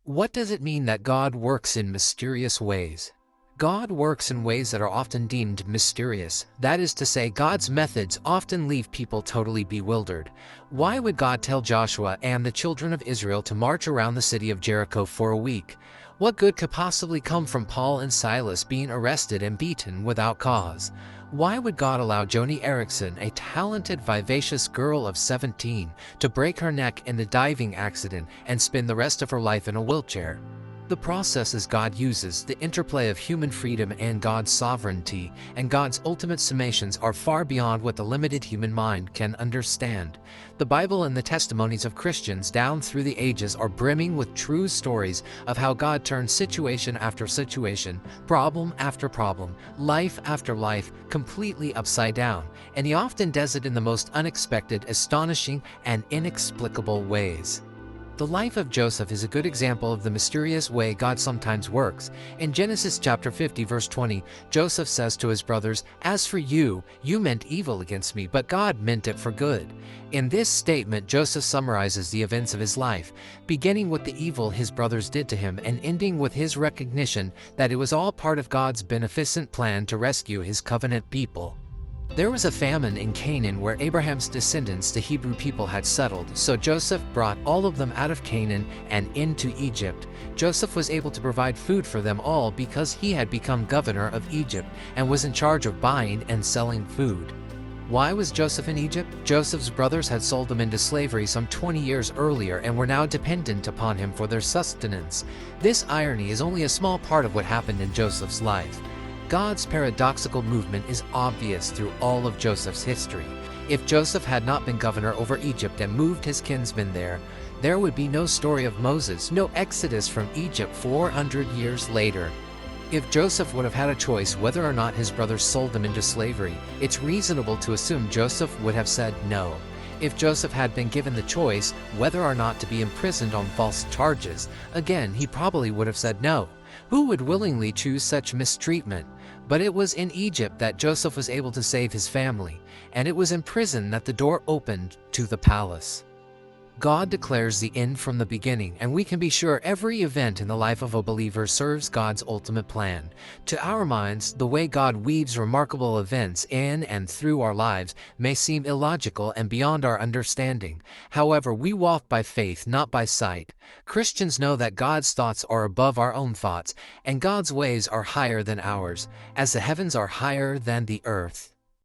What does it mean that God works in mysterious ways? God works in ways that are often deemed mysterious. That is to say, God's methods often leave people totally bewildered. Why would God tell Joshua and the children of Israel to march around the city of Jericho for a week? What good could possibly come from Paul and Silas being arrested and beaten without cause? Why would God allow Joni Eareckson, a talented, vivacious girl of 17, to break her neck in the diving accident and spend the rest of her life in a wheelchair? The processes God uses, the interplay of human freedom and God's sovereignty, and God's ultimate summations are far beyond what the limited human mind can understand. The Bible and the testimonies of Christians down through the ages are brimming with true stories of how God turns situation after situation, problem after problem, life after life, completely upside down, and He often does it in the most unexpected, astonishing, and inexplicable ways. The life of Joseph is a good example of the mysterious way God sometimes works. In Genesis chapter 50 verse 20, Joseph says to his brothers, "As for you, you meant evil against me, but God meant it for good." In this statement, Joseph summarizes the events of his life, beginning with the evil his brothers did to him and ending with his recognition that it was all part of God's beneficent plan to rescue His covenant people. There was a famine in Canaan where Abraham's descendants, the Hebrew people, had settled, so Joseph brought all of them out of Canaan and into Egypt. Joseph was able to provide food for them all because he had become governor of Egypt and was in charge of buying and selling food. Why was Joseph in Egypt? Joseph's brothers had sold him into slavery some 20 years earlier and were now dependent upon him for their sustenance. This irony is only a small part of what happened in Joseph's life. God's paradoxical movement is obvious through all of Joseph's history. If Joseph had not been governor over Egypt and moved his kinsmen there would be no story of Moses, no exodus from Egypt 400 years later. If Joseph would have had a choice whether or not his brothers sold him into slavery, it's reasonable to assume Joseph would have said no. If Joseph had been given the choice whether or not to be imprisoned on false charges, again, he probably would have said no. Who would willingly choose such mistreatment? But it was in Egypt that Joseph was able to save his family, and it was in prison that the door opened to the palace. God declares the end from the beginning, and we can be sure every event in the life of a believer serves God's ultimate plan. To our minds, the way God weaves remarkable events in and through our lives may seem illogical and beyond our understanding. However, we walk by faith, not by sight. Christians know that God's thoughts are above our own thoughts, and God's ways are higher than ours, as the heavens are higher than the earth.